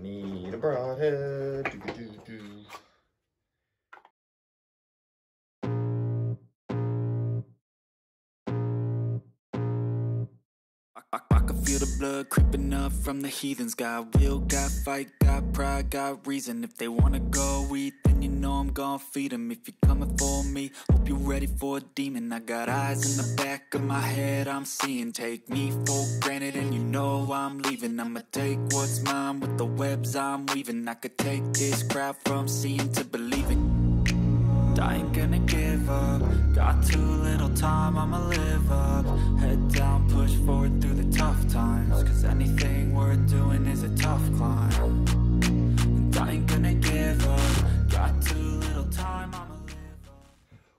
Need a broadhead. I can feel the blood creeping up from the heathens. Got will, got fight, got pride, got reason. If they wanna go eat, then you know I'm gon' feed them. If you're coming for me, hope you're ready for a demon. I got eyes in the back of my head, I'm seeing. Take me for granted and you know I'm leaving. I'ma take what's mine with the webs I'm weaving. I could take this crowd from seeing to believing. I ain't gonna give up. Got too little time, I'ma live up. Head down, push forward through the tough times. Cause anything worth doing is a tough climb. And I ain't gonna give up. Got too little time, I'ma live up.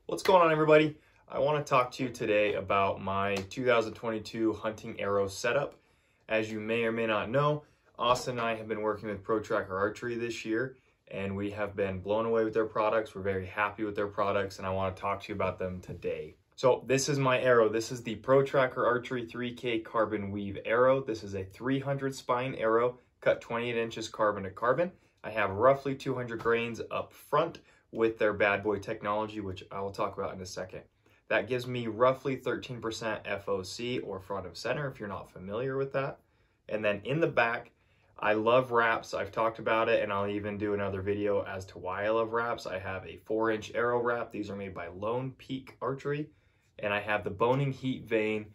What's going on, everybody? I want to talk to you today about my 2022 hunting arrow setup. As you may or may not know, Austin and I have been working with Pro-Tracker Archery this year, and we have been blown away with their products. We're very happy with their products, and I want to talk to you about them today. So this is my arrow. This is the Pro-Tracker Archery 3K Carbon Weave arrow. This is a 300 spine arrow, cut 28 inches carbon to carbon. I have roughly 200 grains up front with their Bad Boy technology, which I will talk about in a second. That gives me roughly 13% FOC, or front of center, if you're not familiar with that. And then in the back, I love wraps. I've talked about it, and I'll even do another video as to why I love wraps. I have a 4-inch arrow wrap. These are made by Lone Peak Archery. And I have the boning heat vane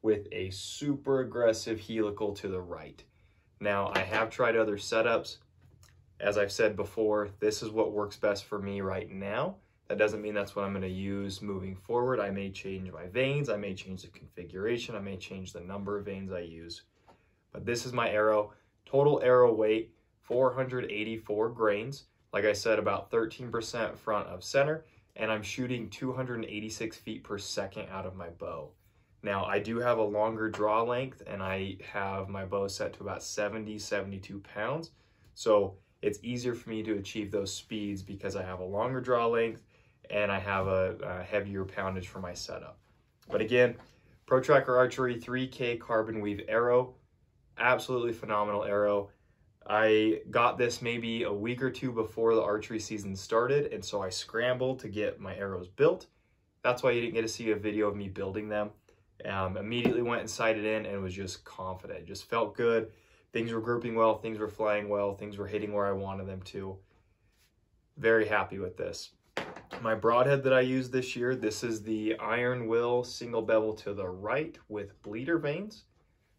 with a super aggressive helical to the right. Now, I have tried other setups. As I've said before, this is what works best for me right now. That doesn't mean that's what I'm going to use moving forward. I may change my vanes. I may change the configuration. I may change the number of vanes I use. But this is my arrow. Total arrow weight, 484 grains. Like I said, about 13% front of center, and I'm shooting 286 feet per second out of my bow. Now, I do have a longer draw length, and I have my bow set to about 70, 72 pounds. So it's easier for me to achieve those speeds because I have a longer draw length and I have a heavier poundage for my setup. But again, Pro-Tracker Archery 3K Carbon Weave arrow. Absolutely phenomenal arrow. I got this maybe a week or two before the archery season started, and so I scrambled to get my arrows built. That's why you didn't get to see a video of me building them. Immediately went and sighted in and was just confident. It just felt good. Things were grouping well, things were flying well, things were hitting where I wanted them to. Very happy with this. My broadhead that I used this year, this is the Iron Will single bevel to the right with bleeder vanes.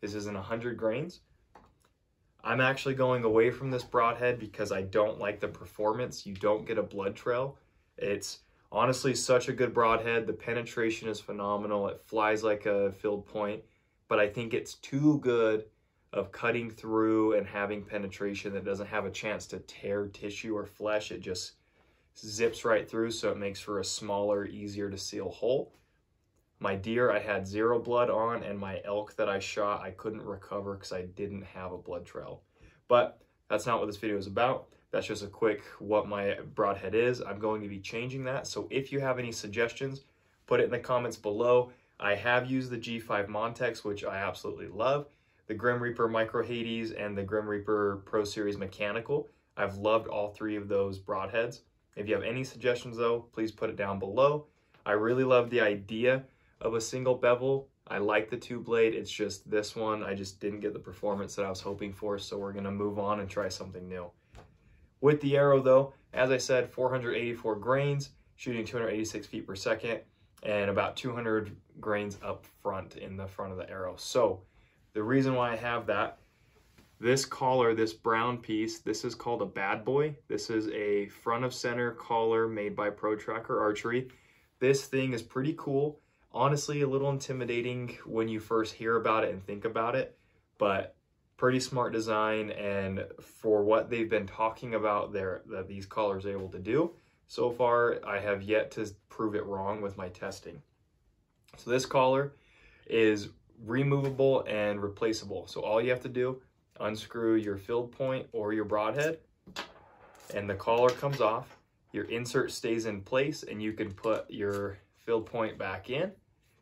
This is in 100 grains. I'm actually going away from this broadhead because I don't like the performance. You don't get a blood trail. It's honestly such a good broadhead. The penetration is phenomenal. It flies like a field point, but I think it's too good of cutting through and having penetration that doesn't have a chance to tear tissue or flesh. It just zips right through, so it makes for a smaller, easier to seal hole. My deer, I had 0 blood on, and my elk that I shot, I couldn't recover because I didn't have a blood trail. But that's not what this video is about. That's just a quick what my broadhead is. I'm going to be changing that. So if you have any suggestions, put it in the comments below. I have used the G5 Montex, which I absolutely love. The Grim Reaper Micro Hades and the Grim Reaper Pro Series Mechanical. I've loved all 3 of those broadheads. If you have any suggestions though, please put it down below. I really love the idea of a single bevel. I like the 2-blade. It's just this one, I just didn't get the performance that I was hoping for, so we're gonna move on and try something new. With the arrow though, as I said, 484 grains, shooting 286 feet per second, and about 200 grains up front in the front of the arrow. So the reason why I have that, this collar, this brown piece, this is called a Bad Boy. This is a front of center collar made by Pro-Tracker Archery. This thing is pretty cool. Honestly, a little intimidating when you first hear about it and think about it, but pretty smart design, and for what they've been talking about that these collars are able to do, so far I have yet to prove it wrong with my testing. So this collar is removable and replaceable. So all you have to do, unscrew your field point or your broadhead, and the collar comes off. Your insert stays in place, and you can put your field point back in,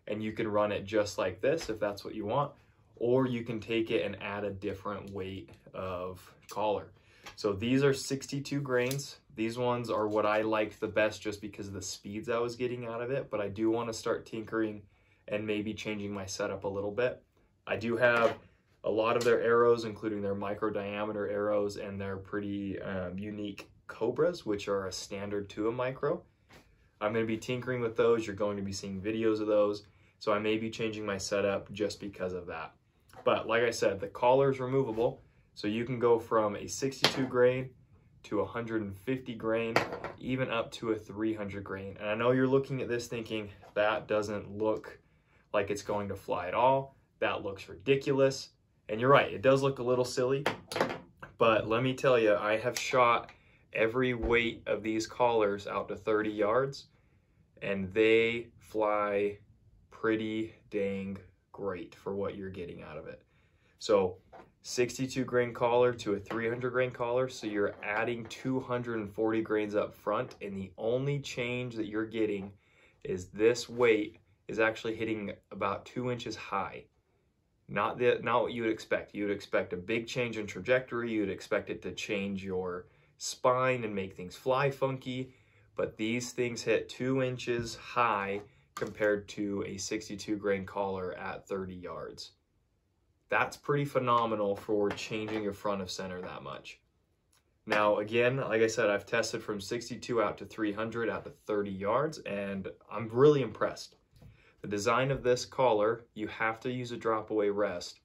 and you can run it just like this if that's what you want, or you can take it and add a different weight of collar. So these are 62 grains. These ones are what I liked the best just because of the speeds I was getting out of it, but I do want to start tinkering and maybe changing my setup a little bit. I do have a lot of their arrows, including their micro diameter arrows and their pretty unique cobras, which are a standard to a micro. I'm going to be tinkering with those. You're going to be seeing videos of those. So I may be changing my setup just because of that. But like I said, the collar is removable. So you can go from a 62 grain to 150 grain, even up to a 300 grain. And I know you're looking at this thinking, that doesn't look like it's going to fly at all. That looks ridiculous. And you're right, it does look a little silly. But let me tell you, I have shot every weight of these collars out to 30 yards, and they fly pretty dang great for what you're getting out of it. So 62 grain collar to a 300 grain collar, so you're adding 240 grains up front, and the only change that you're getting is this weight is actually hitting about 2 inches high. Not what you would expect. You would expect a big change in trajectory. You would expect it to change your spine and make things fly funky, but these things hit 2 inches high compared to a 62 grain collar at 30 yards. That's pretty phenomenal for changing your front of center that much. Now, again, like I said, I've tested from 62 out to 300 out to 30 yards, and I'm really impressed. The design of this collar, you have to use a drop away rest.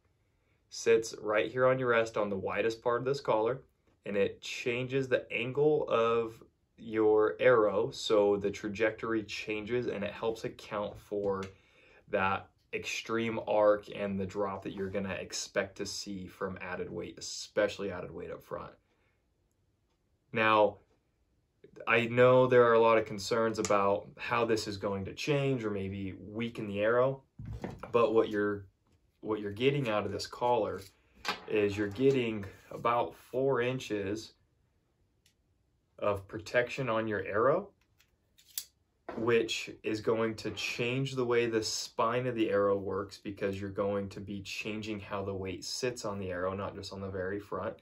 Sits right here on your rest on the widest part of this collar, and it changes the angle of your arrow, so the trajectory changes, and it helps account for that extreme arc and the drop that you're going to expect to see from added weight, especially added weight up front. Now, I know there are a lot of concerns about how this is going to change or maybe weaken the arrow, but what you're getting out of this collar is you're getting about 4 inches of protection on your arrow, which is going to change the way the spine of the arrow works, because you're going to be changing how the weight sits on the arrow, not just on the very front.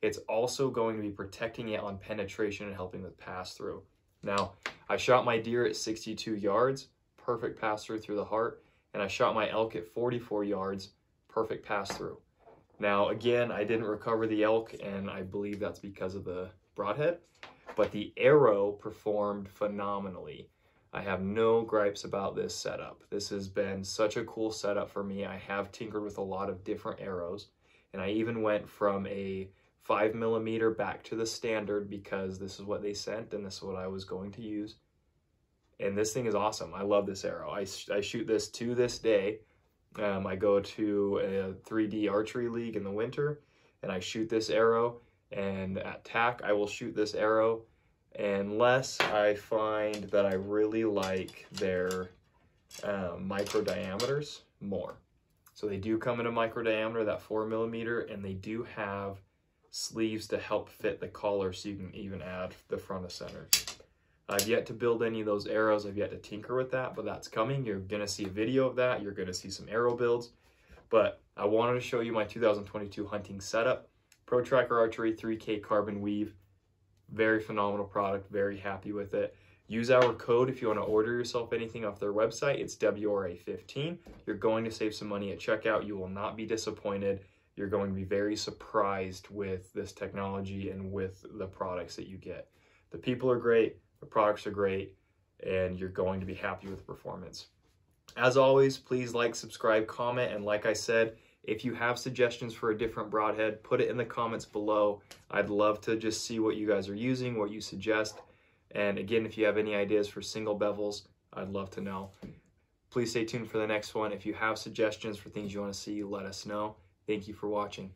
It's also going to be protecting it on penetration and helping with pass through. Now, I shot my deer at 62 yards, perfect pass through the heart, and I shot my elk at 44 yards, perfect pass through. Now, again, I didn't recover the elk, and I believe that's because of the broadhead, but the arrow performed phenomenally. I have no gripes about this setup. This has been such a cool setup for me. I have tinkered with a lot of different arrows, and I even went from a 5mm back to the standard because this is what they sent and this is what I was going to use. And this thing is awesome. I love this arrow. I shoot this to this day. I go to a 3D archery league in the winter, and I shoot this arrow, and at TAC I will shoot this arrow unless I find that I really like their micro diameters more. So they do come in a micro diameter, that 4mm, and they do have sleeves to help fit the collar, so you can even add the front of center. I've yet to build any of those arrows. I've yet to tinker with that, but that's coming. You're going to see a video of that. You're going to see some arrow builds. But I wanted to show you my 2022 hunting setup. Pro Tracker Archery 3K carbon weave. Very phenomenal product. Very happy with it. Use our code if you want to order yourself anything off their website. It's WRA15. You're going to save some money at checkout. You will not be disappointed. You're going to be very surprised with this technology and with the products that you get. The people are great. The products are great, and you're going to be happy with the performance. As always, please like, subscribe, comment, and like I said, if you have suggestions for a different broadhead, put it in the comments below. I'd love to just see what you guys are using, what you suggest. And again, if you have any ideas for single bevels, I'd love to know. Please stay tuned for the next one. If you have suggestions for things you want to see, let us know. Thank you for watching.